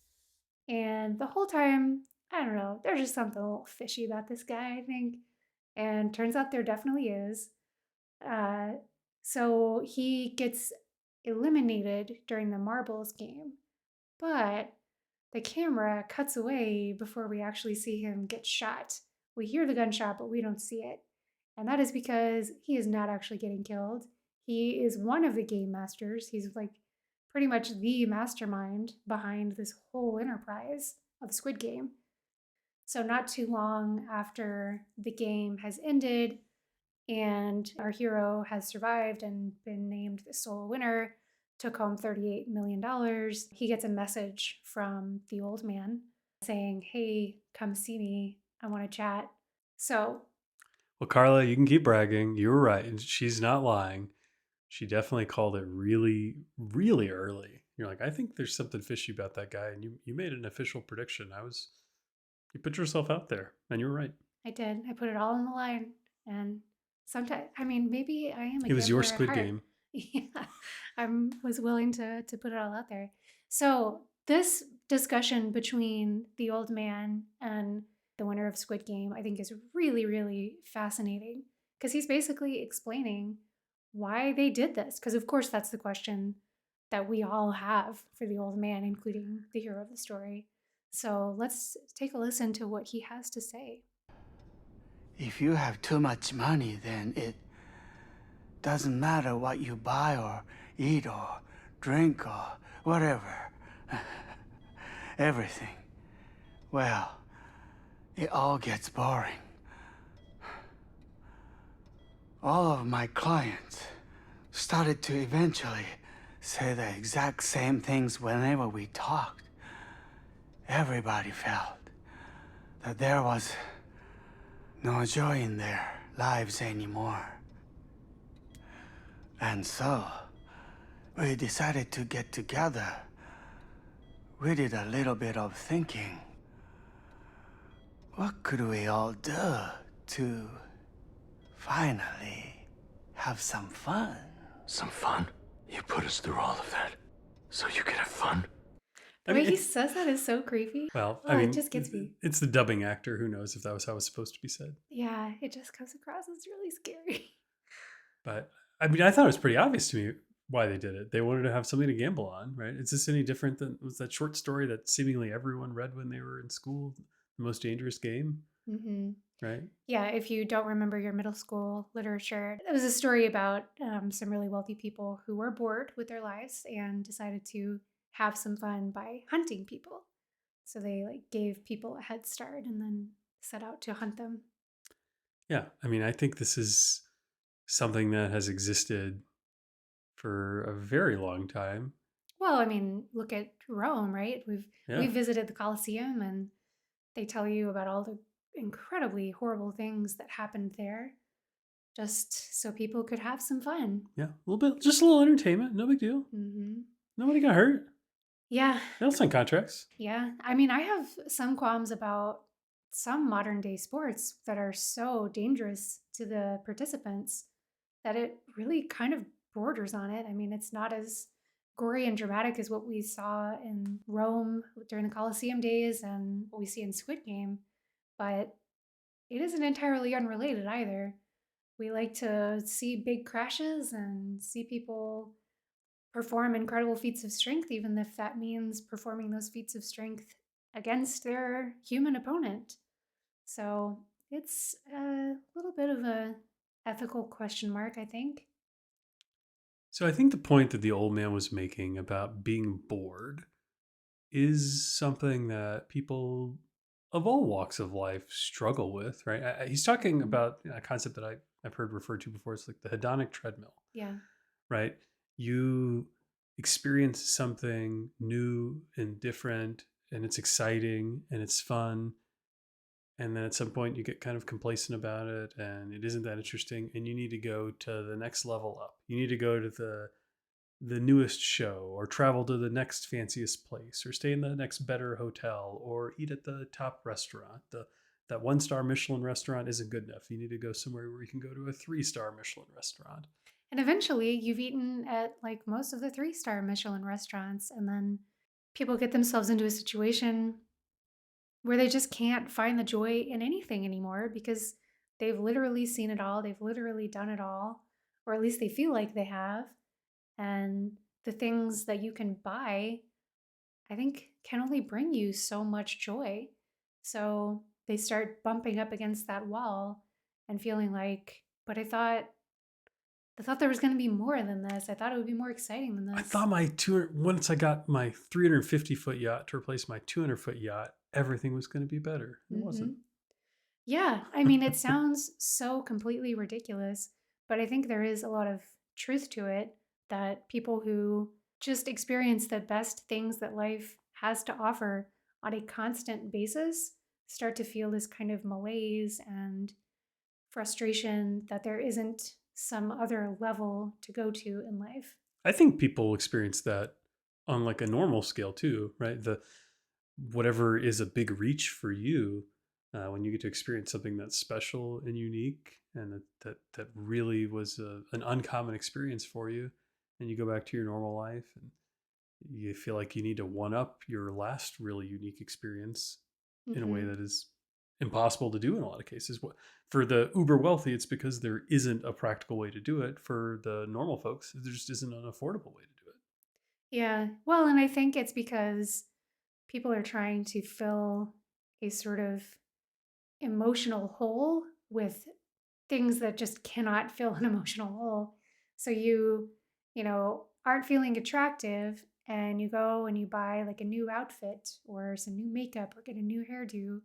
And the whole time, I don't know, there's just something a little fishy about this guy, I think. And turns out there definitely is. Uh, so he gets eliminated during the marbles game, but the camera cuts away before we actually see him get shot. We hear the gunshot, but we don't see it. And that is because he is not actually getting killed. He is one of the game masters. He's like pretty much the mastermind behind this whole enterprise of Squid Game. So, not too long after the game has ended and our hero has survived and been named the sole winner, took home $38 million, he gets a message from the old man saying, "Hey, come see me. I want to chat." So, Well, Carla, you can keep bragging. You were right. And she's not lying. She definitely called it really, really early. You're like, I think there's something fishy about that guy. And you made an official prediction. You put yourself out there and you were right. I did. I put it all on the line. And sometimes, I mean, maybe I am a It was your gambler at Squid heart. Game. Yeah, I was willing to put it all out there. So this discussion between the old man and the winner of Squid Game, I think, is really, really fascinating because he's basically explaining why they did this. Because of course, that's the question that we all have for the old man, including the hero of the story. So let's take a listen to what he has to say. If you have too much money, then it doesn't matter what you buy or eat or drink or whatever. Everything. Well, it all gets boring. All of my clients started to eventually say the exact same things whenever we talked. Everybody felt that there was no joy in their lives anymore. And so, we decided to get together. We did a little bit of thinking. What could we all do to finally have some fun? Some fun? You put us through all of that so you could have fun? The way he says that is so creepy. Well, Oh, I mean, it just gets me. it's the dubbing actor. Who knows if that was how it was supposed to be said? Yeah, it just comes across as really scary. But I mean, I thought it was pretty obvious to me why they did it. They wanted to have something to gamble on, right? Is this any different than was that short story that seemingly everyone read when they were in school, The Most Dangerous Game, hmm right? Yeah, if you don't remember your middle school literature, it was a story about some really wealthy people who were bored with their lives and decided to have some fun by hunting people. So they like gave people a head start and then set out to hunt them. Yeah, I mean, I think this is something that has existed for a very long time. Well, I mean, look at Rome, right? Yeah. We visited the Colosseum and they tell you about all the incredibly horrible things that happened there just so people could have some fun. Yeah, a little bit, just a little entertainment, no big deal. hmm Nobody got hurt. Yeah. They don't sign contracts. Yeah. I mean, I have some qualms about some modern day sports that are so dangerous to the participants that it really kind of borders on it. I mean, it's not as gory and dramatic as what we saw in Rome during the Colosseum days and what we see in Squid Game, but it isn't entirely unrelated either. We like to see big crashes and see people perform incredible feats of strength, even if that means performing those feats of strength against their human opponent. So it's a little bit of a ethical question mark, I think. So I think the point that the old man was making about being bored is something that people of all walks of life struggle with, right? He's talking Mhm. about a concept that I've heard referred to before. It's like the hedonic treadmill, Yeah. right? You experience something new and different, and it's exciting and it's fun. And then at some point, you get kind of complacent about it, and it isn't that interesting. And you need to go to the next level up. You need to go to the newest show, or travel to the next fanciest place, or stay in the next better hotel, or eat at the top restaurant. That 1 star Michelin restaurant isn't good enough. You need to go somewhere where you can go to a 3 star Michelin restaurant. And eventually you've eaten at like most of the 3-star Michelin restaurants, and then people get themselves into a situation where they just can't find the joy in anything anymore because they've literally seen it all, they've literally done it all, or at least they feel like they have. And the things that you can buy, I think, can only bring you so much joy. So they start bumping up against that wall and feeling like, but I thought there was going to be more than this. I thought it would be more exciting than I this. thought my 200, once I got my 350-foot yacht to replace my 200-foot yacht, everything was going to be better. It wasn't. Hmm. Yeah, I mean, it sounds so completely ridiculous, but I think there is a lot of truth to it that people who just experience the best things that life has to offer on a constant basis start to feel this kind of malaise and frustration that there isn't some other level to go to in life. I think people experience that on like a normal scale too, right? The whatever is a big reach for you, when you get to experience something that's special and unique, and that really was an uncommon experience for you, and you go back to your normal life, and you feel like you need to one up your last really unique experience in a way Hmm. that is impossible to do in a lot of cases. For the uber wealthy, it's because there isn't a practical way to do it. For the normal folks, there just isn't an affordable way to do it. Yeah, well, and I think it's because people are trying to fill a sort of emotional hole with things that just cannot fill an emotional hole. So you aren't feeling attractive and you go and you buy like a new outfit or some new makeup or get a new hairdo.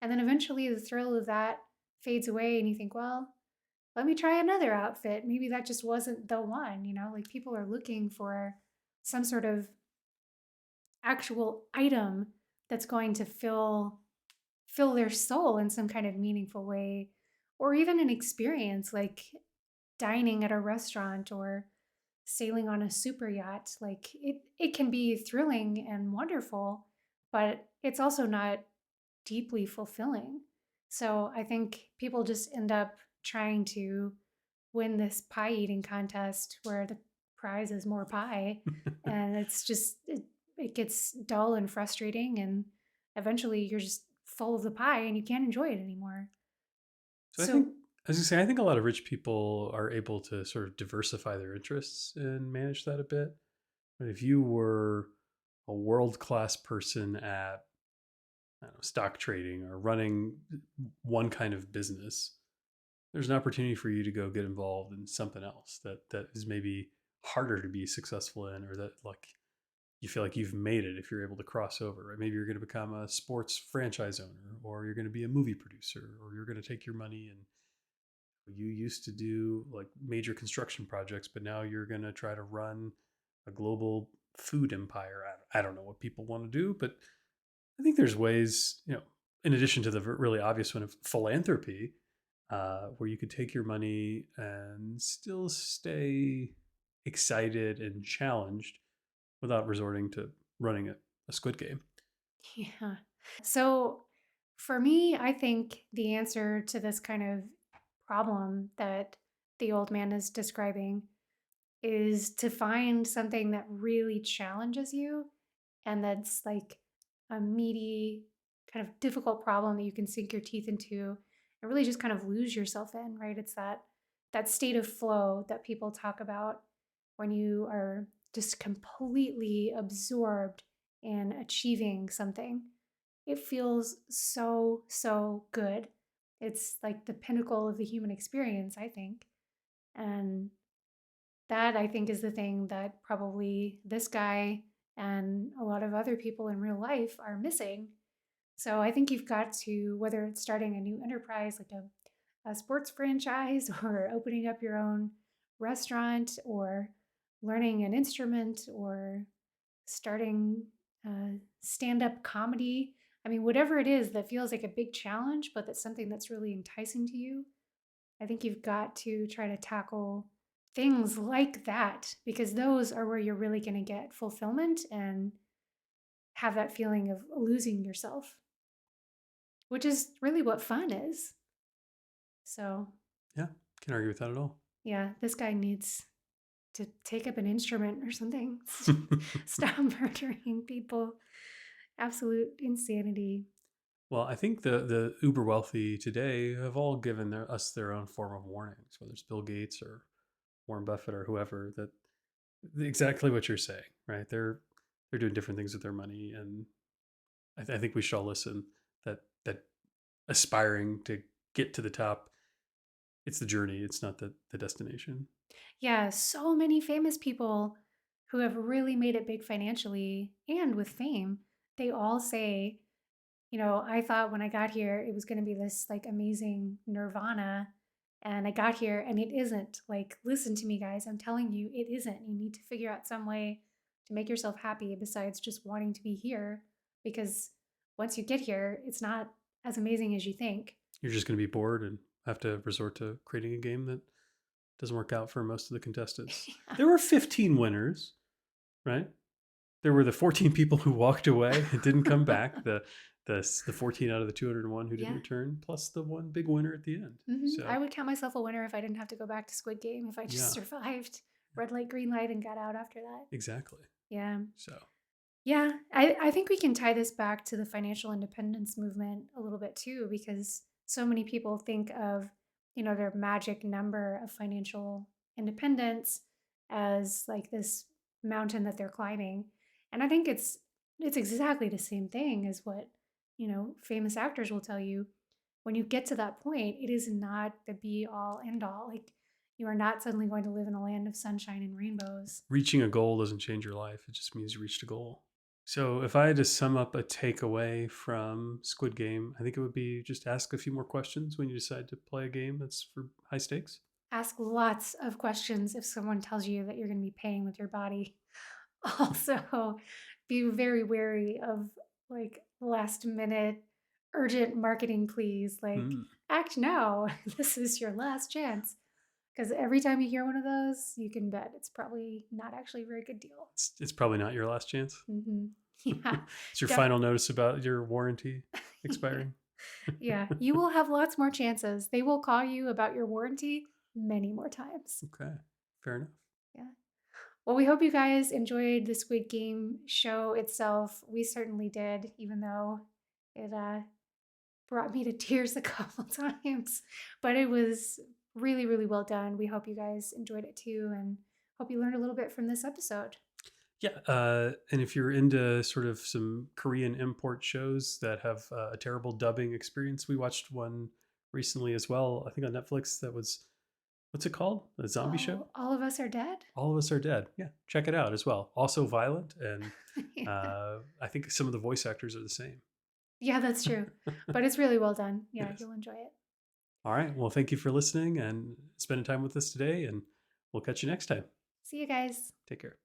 And then eventually the thrill of that fades away and you think, well, let me try another outfit. Maybe that just wasn't the one. Like people are looking for some sort of actual item that's going to fill their soul in some kind of meaningful way, or even an experience like dining at a restaurant or sailing on a super yacht. Like it can be thrilling and wonderful, but it's also not deeply fulfilling. So I think people just end up trying to win this pie eating contest where the prize is more pie, and it gets dull and frustrating, and eventually you're just full of the pie and you can't enjoy it anymore. So I think, So as you say, I think a lot of rich people are able to sort of diversify their interests and manage that a bit. But if you were a world class person at, I don't know, stock trading or running one kind of business, there's an opportunity for you to go get involved in something else that is maybe harder to be successful in, or that like you feel like you've made it if you're able to cross over, right? Maybe you're going to become a sports franchise owner, or you're going to be a movie producer, or you're going to take your money and you used to do like major construction projects, but now you're going to try to run a global food empire. I don't know what people want to do, but I think there's ways, in addition to the really obvious one of philanthropy, where you could take your money and still stay excited and challenged without resorting to running a Squid Game. yeah. So for me, I think the answer to this kind of problem that the old man is describing is to find something that really challenges you and that's like a meaty, kind of difficult problem that you can sink your teeth into and really just kind of lose yourself in, right? It's that state of flow that people talk about when you are just completely absorbed in achieving something. It feels so, so good. It's like the pinnacle of the human experience, I think. And that I think is the thing that probably this guy and a lot of other people in real life are missing. So I think you've got to, whether it's starting a new enterprise like a sports franchise or opening up your own restaurant or learning an instrument or starting stand-up comedy. I mean, whatever it is that feels like a big challenge, but that's something that's really enticing to you, I think you've got to try to tackle things like that because those are where you're really going to get fulfillment and have that feeling of losing yourself, which is really what fun is. So, Yeah, can't argue with that at all. yeah, this guy needs to take up an instrument or something. Stop murdering people. Absolute insanity. Well, I think the uber wealthy today have all given us their own form of warnings, whether it's Bill Gates or Warren Buffett or whoever, that exactly what you're saying, right? They're doing different things with their money, and I think we should all listen. That aspiring to get to the top, it's the journey, it's not the destination. Yeah, so many famous people who have really made it big financially and with fame, they all say, I thought when I got here it was going to be this like amazing nirvana, and I got here and it isn't. Like, listen to me, guys. I'm telling you, it isn't. You need to figure out some way to make yourself happy besides just wanting to be here because once you get here, it's not as amazing as you think. You're just going to be bored and have to resort to creating a game that doesn't work out for most of the contestants. Yeah. There were 15 winners, right? There were the 14 people who walked away and didn't come back. The 14 out of the 201 who didn't Yeah. return, plus the one big winner at the end. So I would count myself a winner if I didn't have to go back to Squid Game, if I just Yeah. survived red light, green light, and got out after that. exactly. Yeah. So Yeah. I think we can tie this back to the financial independence movement a little bit too, because so many people think of, their magic number of financial independence as like this mountain that they're climbing. And I think it's exactly the same thing as what, famous actors will tell you. When you get to that point, it is not the be all end all. Like, you are not suddenly going to live in a land of sunshine and rainbows. reaching a goal doesn't change your life. It just means you reached a goal. So if I had to sum up a takeaway from Squid Game, I think it would be just ask a few more questions when you decide to play a game that's for high stakes. Ask lots of questions if someone tells you that you're going to be paying with your body. Also, be very wary of like last minute urgent marketing please. Like, act now. This is your last chance. Because every time you hear one of those, you can bet it's probably not actually a very good deal. It's probably not your last chance. Yeah. It's your Def- final notice about your warranty expiring. Yeah. You will have lots more chances. They will call you about your warranty many more times. Okay, fair enough. Yeah. Well, we hope you guys enjoyed the Squid Game show itself. We certainly did, even though it brought me to tears a couple times. But it was really, really well done. We hope you guys enjoyed it too, and hope you learned a little bit from this episode. Yeah, and if you're into sort of some Korean import shows that have a terrible dubbing experience, we watched one recently as well. I think on Netflix that was, what's it called? A zombie show? All of Us Are Dead? All of Us Are Dead. Yeah, check it out as well. Also violent, and Yeah. I think some of the voice actors are the same. Yeah, that's true. But it's really well done. Yeah, Yes. you'll enjoy it. All right. Well, thank you for listening and spending time with us today, and we'll catch you next time. See you guys. Take care.